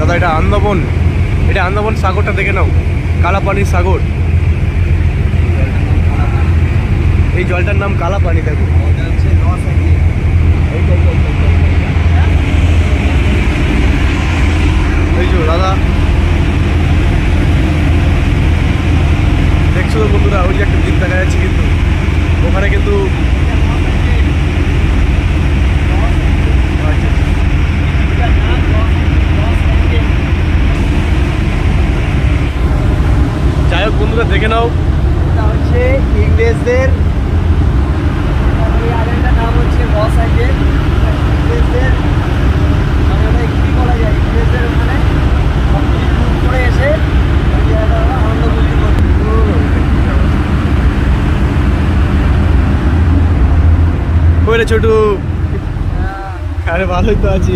দাদা এটা আন্দামান, এটা আন্দামান সাগরটা দেখে নাও, কালাপানির সাগর। এই জলটার নাম কালাপানি। দেখো এই যে দাদা দেখছো তো বন্ধুরা, ওই যে একটা দ্বীপ দেখা যাচ্ছে, কিন্তু ওখানে কিন্তু যাই হোক বন্ধুরা দেখে নাও, এটা হচ্ছে ইংরেজদের, আরেকটার নাম হচ্ছে বস আইল্যান্ড। ইংরেজদের মানে ওটা কি বলা যায়, ইংরেজদের ওখানে সব কিছু লুট করে এসে ওই জায়গাটা ওরা আনন্দ ফুর্তি করতো। ছোটু, আরে ভালোই তো আছি।